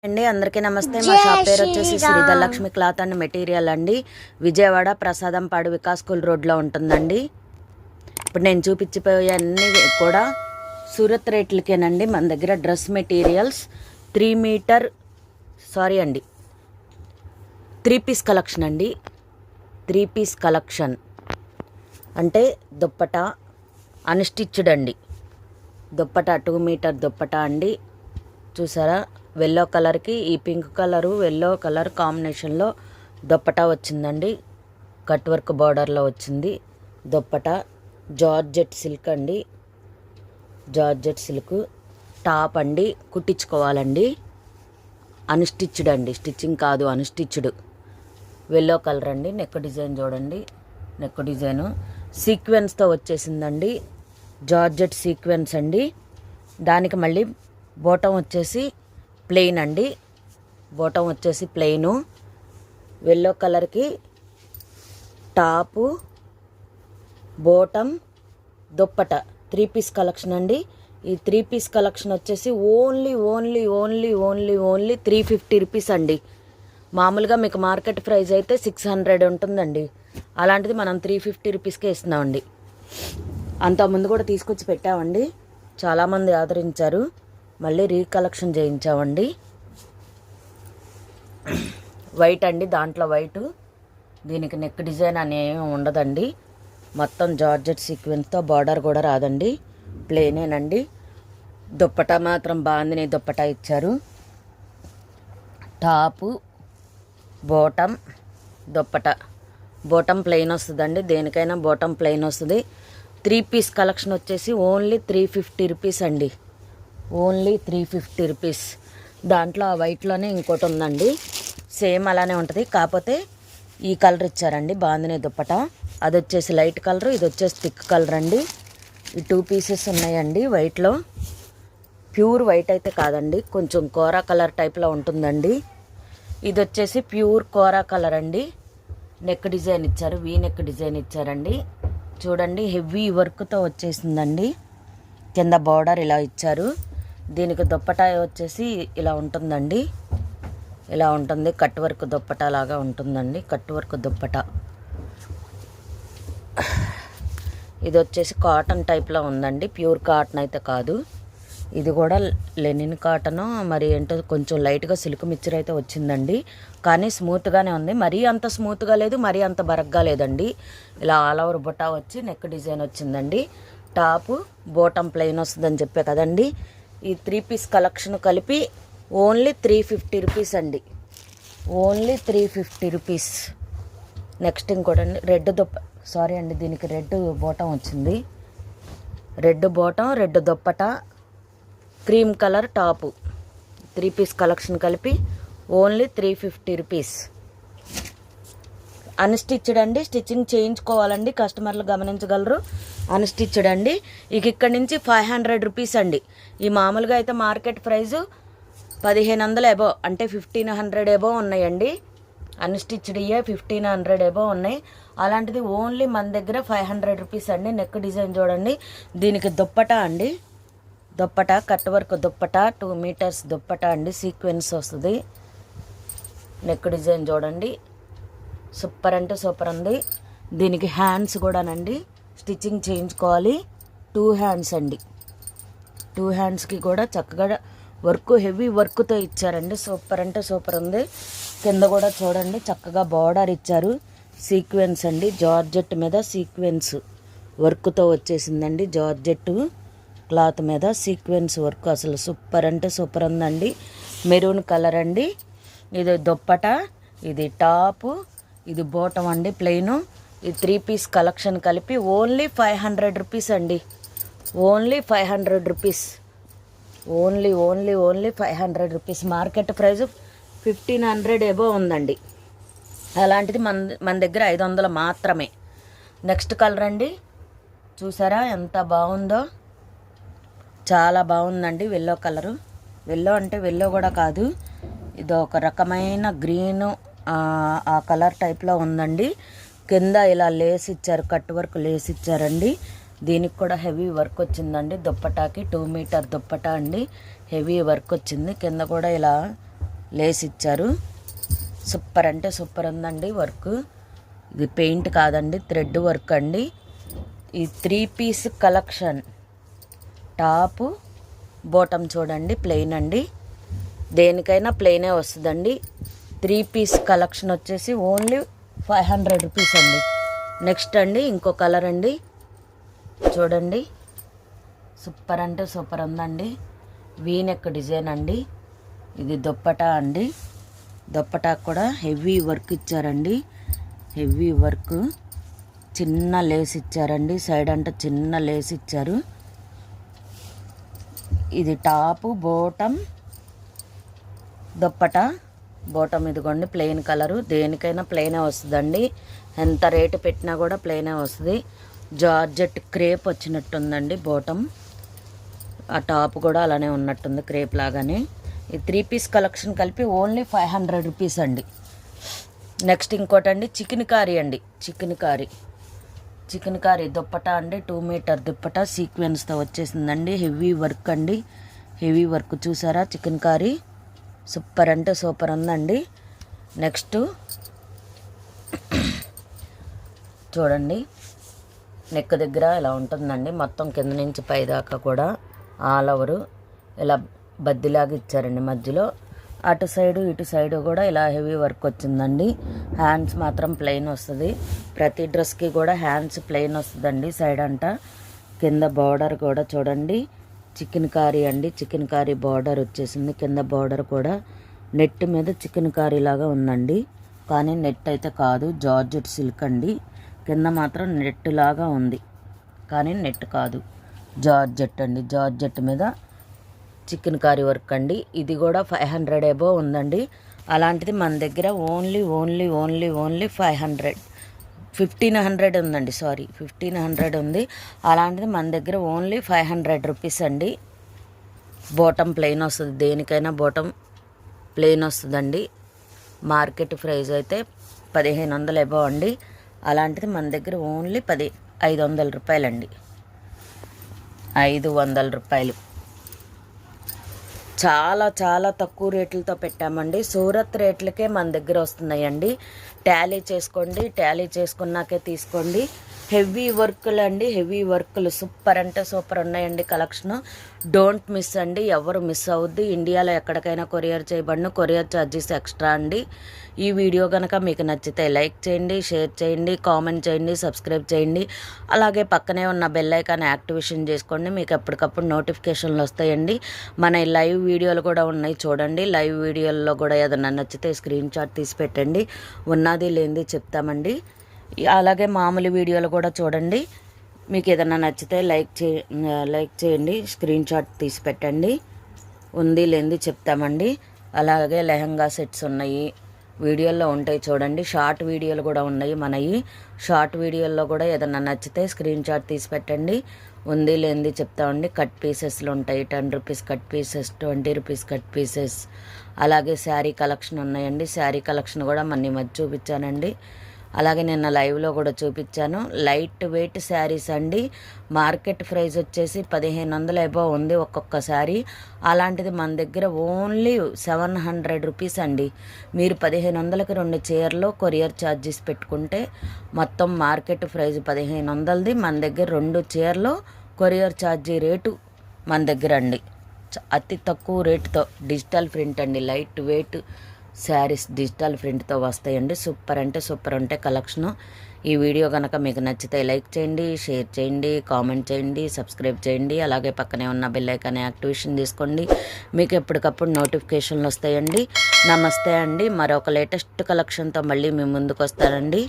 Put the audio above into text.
అండి అందరికీ నమస్తే. మా షాప్ పేరు వచ్చేసి Shri Dhanalakshmi cloth and material అండి. విజయవాడ ప్రసాదంపాడు వికాస్ స్కూల్ రోడ్లో ఉంటుందండి. ఇప్పుడు నేను చూపించిపోయే అన్నీ కూడా సూరత్ రేట్లకేనండి. మన దగ్గర డ్రెస్ మెటీరియల్స్ 3 పీస్ కలెక్షన్ అండి. 3 పీస్ కలెక్షన్ అంటే దుప్పటా అన్స్టిచ్డ్ అండి. దుప్పటా 2 మీటర్ దుప్పటా అండి. చూసారా, ఎల్లో కలర్కి ఈ పింక్ కలరు ఎల్లో కలర్ కాంబినేషన్లో దుప్పటా వచ్చిందండి. కట్ వర్క్ బార్డర్లో వచ్చింది దుప్పటా. జార్జెట్ సిల్క్ అండి. జార్జెట్ సిల్క్ టాప్ అండి. కుట్టించుకోవాలండి. అన్స్టిచ్డ్ అండి, స్టిచ్చింగ్ కాదు, అన్స్టిచ్డ్. ఎల్లో కలర్ అండి. నెక్ డిజైన్ చూడండి, నెక్ డిజైను సీక్వెన్స్తో వచ్చేసిందండి. జార్జెట్ సీక్వెన్స్ అండి. దానికి మళ్ళీ బోటం వచ్చేసి ప్లెయిన్ అండి. బోటం వచ్చేసి ప్లెయిను. ఎల్లో కలర్కి top bottom dupatta 3 piece collection అండి. ఈ 3 పీస్ కలెక్షన్ వచ్చేసి ఓన్లీ 350 రూపీస్ అండి. మామూలుగా మీకు మార్కెట్ ప్రైస్ అయితే 600 ఉంటుందండి. అలాంటిది మనం 350 రూపీస్కే ఇస్తున్నామండి. అంతకుముందు కూడా తీసుకొచ్చి పెట్టామండి, చాలామంది ఆదరించారు. మళ్ళీ రీకలెక్షన్ చేయించామండి. వైట్ అండి, దాంట్లో వైటు. దీనికి నెక్ డిజైన్ అనేవి ఉండదండి. మొత్తం జార్జెట్ సీక్వెన్స్తో, బార్డర్ కూడా రాదండి, ప్లేనేనండి. దుప్పటా మాత్రం బాందిని దుప్పటా ఇచ్చారు. Top bottom dupatta. Bottom plain వస్తుందండి, దేనికైనా బోటం ప్లెయిన్ వస్తుంది. 3 పీస్ కలెక్షన్ వచ్చేసి ఓన్లీ 350 రూపీస్ అండి. Only 350 rupees. దాంట్లో ఆ వైట్లోనే ఇంకోటి ఉందండి, సేమ్ అలానే ఉంటుంది, కాకపోతే ఈ కలర్ ఇచ్చారండి. బాందిని దుప్పట అది వచ్చేసి లైట్ కలర్, ఇది వచ్చేసి థిక్ కలర్ అండి. ఈ 2 పీసెస్ ఉన్నాయండి వైట్లో. ప్యూర్ వైట్ అయితే కాదండి, కొంచెం కోరా కలర్ టైప్లో ఉంటుందండి. ఇది వచ్చేసి ప్యూర్ కోరా కలర్ అండి. నెక్ డిజైన్ ఇచ్చారు, వీ నెక్ డిజైన్ ఇచ్చారండి. చూడండి, హెవీ వర్క్తో వచ్చేసిందండి. కింద బార్డర్ ఇలా ఇచ్చారు. దీనికి దుప్పటా వచ్చేసి ఇలా ఉంటుందండి, ఇలా ఉంటుంది. కట్ వర్క్ దుప్పటా లాగా ఉంటుందండి, కట్ వర్క్ దుప్పటా. ఇది వచ్చేసి కాటన్ టైప్లో ఉందండి, ప్యూర్ కాటన్ అయితే కాదు. ఇది కూడా లెనిన్ కాటను మరి ఏంటో కొంచెం లైట్గా సిల్క్ మిక్చర్ అయితే వచ్చిందండి. కానీ స్మూత్గానే ఉంది, మరీ అంత స్మూత్గా లేదు, మరీ అంత బరగ్గా లేదండి. ఇలా ఆల్ ఓవర్ బుట్టా వచ్చి నెక్ డిజైన్ వచ్చిందండి. టాపు బోటం ప్లెయిన్ వస్తుందని చెప్పే కదండి. ఈ 3 పీస్ కలెక్షన్ కలిపి ఓన్లీ 350 రూపీస్ అండి. Only 350 rupees. నెక్స్ట్ ఇంకోటండి, రెడ్ అండి, దీనికి రెడ్ బోటం వచ్చింది. Red bottom, red dupatta, cream colour top. 3 piece collection కలిపి ఓన్లీ 350 రూపీస్. అన్స్టిచ్డ్ అండి, స్టిచ్చింగ్ చేయించుకోవాలండి, కస్టమర్లు గమనించగలరు. అన్స్టిచ్డ్ అండి. ఇక్కడి నుంచి 500 రూపీస్ అండి. ఈ మామూలుగా అయితే మార్కెట్ ప్రైజు 1500 ఎబో, అంటే 1500 ఎబో ఉన్నాయండి. అన్స్టిచ్డ్ ఇయే 1500 ఎబో ఉన్నాయి. అలాంటిది ఓన్లీ మన దగ్గర 500 రూపీస్ అండి. నెక్ డిజైన్ చూడండి. దీనికి దుప్పటా అండి, dupatta cut work dupatta 2 metres dupatta అండి. సీక్వెన్స్ వస్తుంది. నెక్ డిజైన్ చూడండి, సూపర్ అంటే సూపర్ ఉంది. దీనికి హ్యాండ్స్ కూడానండి స్టిచ్చింగ్ చేయించుకోవాలి. 2 హ్యాండ్స్ అండి. 2 హ్యాండ్స్కి కూడా చక్కగా వర్క్, హెవీ వర్క్తో ఇచ్చారండి. సూపర్ అంటే సూపర్ ఉంది. కింద కూడా చూడండి, చక్కగా బార్డర్ ఇచ్చారు. సీక్వెన్స్ అండి, జార్జెట్ మీద సీక్వెన్స్ వర్క్తో వచ్చేసిందండి. జార్జెట్ క్లాత్ మీద సీక్వెన్స్ వర్క్ అసలు సూపర్ అంటే సూపర్ ఉందండి. మెరూన్ కలర్ అండి. ఇది దుప్పటా, ఇది టాపు, ఇది బోటం అండి ప్లెయిను. ఈ 3 పీస్ కలెక్షన్ కలిపి ఓన్లీ 500 రూపీస్ అండి. Only 500 rupees. Only 500 rupees. Market price 1500 above ఉందండి. అలాంటిది మన దగ్గర 500 మాత్రమే. నెక్స్ట్ కలర్ అండి, చూసారా ఎంత బాగుందో, చాలా బాగుందండి. Yellow colour. ఎల్లో అంటే ఎల్లో కూడా కాదు, ఇది ఒక రకమైన గ్రీను ఆ కలర్ టైప్లో ఉందండి. కింద ఇలా లేస్ ఇచ్చారు, కట్ వర్క్ లేస్ ఇచ్చారండి. దీనికి కూడా హెవీ వర్క్ వచ్చిందండి. దుప్పటాకి 2 మీటర్ దుప్పటా అండి, హెవీ వర్క్ వచ్చింది. కింద కూడా ఇలా లేస్ ఇచ్చారు. సూపర్ అంటే సూపర్ ఉందండి వర్క్. ఇది పెయింట్ కాదండి, థ్రెడ్ వర్క్ అండి. ఈ 3 పీస్ కలెక్షన్. టాపు బాటమ్ చూడండి ప్లెయిన్ అండి, దేనికైనా ప్లెయినే వస్తుందండి. 3 పీస్ కలెక్షన్ వచ్చేసి ఓన్లీ 500 రూపీస్ అండి. నెక్స్ట్ అండి ఇంకో కలర్ అండి, చూడండి సూపర్ అంటే సూపర్ ఉందండి. వీనెక్ డిజైన్ అండి. ఇది దుప్పటా అండి. దుప్పటా కూడా హెవీ వర్క్ ఇచ్చారండి, హెవీ వర్క్. చిన్న లేస్ ఇచ్చారండి, సైడ్ అంటే చిన్న లేస్ ఇచ్చారు. ఇది టాపు బాటమ్ దుప్పటా. బాటమ్ ఇదిగోండి ప్లెయిన్ కలరు, దేనికైనా ప్లెయినే వస్తుందండి. ఎంత రేటు పెట్టినా కూడా ప్లెయినే వస్తుంది. జార్జెట్ క్రేప్ వచ్చినట్టుందండి బాటమ్. ఆ టాప్ కూడా అలానే ఉన్నట్టుంది క్రేప్ లాగానే. ఈ 3 పీస్ కలెక్షన్ కలిపి ఓన్లీ 500 రూపీస్ అండి. నెక్స్ట్ ఇంకోటండి చికెన్ కారీ అండి. చికెన్ కారీ దుప్పటా అండి. 2 మీటర్ దుప్పటా సీక్వెన్స్తో వచ్చేసిందండి. హెవీ వర్క్ అండి, హెవీ వర్క్ చూసారా. చికెన్ కారీ సూపర్ అంటే సూపర్ ఉందండి. నెక్స్ట్ చూడండి నెక్ దగ్గర ఇలా ఉంటుందండి, మొత్తం కింద నుంచి పై దాకా కూడా ఆల్ ఓవరు ఇలా బద్దిలాగా ఇచ్చారండి. మధ్యలో అటు సైడు ఇటు సైడు కూడా ఇలా హెవీ వర్క్ వచ్చిందండి. హ్యాండ్స్ మాత్రం ప్లెయిన్ వస్తుంది. ప్రతి డ్రెస్కి కూడా హ్యాండ్స్ ప్లెయిన్ వస్తుందండి సైడ్ అంట. కింద బార్డర్ కూడా చూడండి చికెన్ కారీ అండి. చికెన్ కారీ బార్డర్ వచ్చేసింది. కింద బార్డర్ కూడా నెట్ మీద చికెన్ కారీ లాగా ఉందండి, కానీ నెట్ అయితే కాదు, జార్జెట్ సిల్క్ అండి. కింద మాత్రం నెట్ లాగా ఉంది, కానీ నెట్ కాదు, జార్జెట్ అండి. జార్జెట్ మీద చికెన్ కారీ వర్క్ అండి. ఇది కూడా 500 ఎబో ఉందండి. అలాంటిది మన దగ్గర ఓన్లీ 500, 1500 ఉందండి. 1500 ఉంది. అలాంటిది మన దగ్గర ఓన్లీ 500 రూపీస్ అండి. బాటమ్ ప్లెయిన్ వస్తుంది, దేనికైనా బాటమ్ ప్లెయిన్ వస్తుందండి. మార్కెట్ ప్రైస్ అయితే 1500 ఎబో అండి. అలాంటిది మన దగ్గర ఓన్లీ 500 రూపాయలండి. 500 రూపాయలు. చాలా చాలా తక్కువ రేట్లతో పెట్టామండి. సూరత్ రేట్లకే మన దగ్గర వస్తున్నాయండి. టాలీ చేసుకోండి, టాలీ చేసుకున్నాకే తీసుకోండి. హెవీ వర్కులు అండి, హెవీ వర్కులు సూపర్ అంటే సూపర్ ఉన్నాయండి కలెక్షను. డోంట్ మిస్ అండి, ఎవరు మిస్ అవ్వద్దు. ఇండియాలో ఎక్కడికైనా కొరియర్ చేయబడిన కొరియర్ ఛార్జెస్ ఎక్స్ట్రా అండి. ఈ వీడియో కనుక మీకు నచ్చితే లైక్ చేయండి, షేర్ చేయండి, కామెంట్ చేయండి, సబ్స్క్రైబ్ చేయండి. అలాగే పక్కనే ఉన్న బెల్ ఐకాన్ యాక్టివేషన్ చేసుకోండి, మీకు ఎప్పటికప్పుడు నోటిఫికేషన్లు వస్తాయండి. మన లైవ్ వీడియోలు కూడా ఉన్నాయి చూడండి. లైవ్ వీడియోల్లో కూడా ఏదైనా నచ్చితే స్క్రీన్ షాట్ తీసి పెట్టండి, ఉన్నది లేనిది చెప్తామండి. అలాగే మామూలు వీడియోలు కూడా చూడండి. మీకు ఏదైనా నచ్చితే లైక్ చేయండి, స్క్రీన్ షాట్ తీసి పెట్టండి, ఉంది లేనిది చెప్తామండి. అలాగే లెహంగా సెట్స్ ఉన్నాయి, వీడియోల్లో ఉంటాయి చూడండి. షార్ట్ వీడియోలు కూడా ఉన్నాయి మనవి. షార్ట్ వీడియోల్లో కూడా ఏదైనా నచ్చితే స్క్రీన్ షాట్ తీసి పెట్టండి, ఉంది లేనిది చెప్తామండి. కట్ పీసెస్లు ఉంటాయి, 10 rupees cut pieces, 20 rupees cut pieces. అలాగే శారీ కలెక్షన్ ఉన్నాయండి. శారీ కలెక్షన్ కూడా మన మధ్య చూపించానండి. అలాగే నిన్న లైవ్లో కూడా చూపించాను. లైట్ వెయిట్ శారీస్ అండి. మార్కెట్ ప్రైస్ వచ్చేసి 1500 ఎబో ఉంది ఒక్కొక్క శారీ. అలాంటిది మన దగ్గర ఓన్లీ 700 రూపీస్ అండి. మీరు 1500కి 2 చీరలు కొరియర్ ఛార్జెస్ పెట్టుకుంటే మొత్తం మార్కెట్ ప్రైస్ 1500ది. మన దగ్గర 2 చీరలు కొరియర్ ఛార్జీ రేటు మన దగ్గర అండి. అతి తక్కువ రేటుతో డిజిటల్ ప్రింట్ అండి. లైట్ వెయిట్ శారీస్ డిజిటల్ ప్రింట్తో వస్తాయండి. సూపర్ అంటే సూపర్ ఉంటాయి కలెక్షను. ఈ వీడియో కనుక మీకు నచ్చితే లైక్ చేయండి, షేర్ చేయండి, కామెంట్ చేయండి, సబ్స్క్రైబ్ చేయండి. అలాగే పక్కనే ఉన్న బెల్ ఐకాన్ యాక్టివేషన్ చేసుకోండి, మీకు ఎప్పటికప్పుడు నోటిఫికేషన్లు వస్తాయండి. నమస్తే అండి. మరొక లేటెస్ట్ కలెక్షన్తో మళ్ళీ మీ ముందుకు వస్తానండి.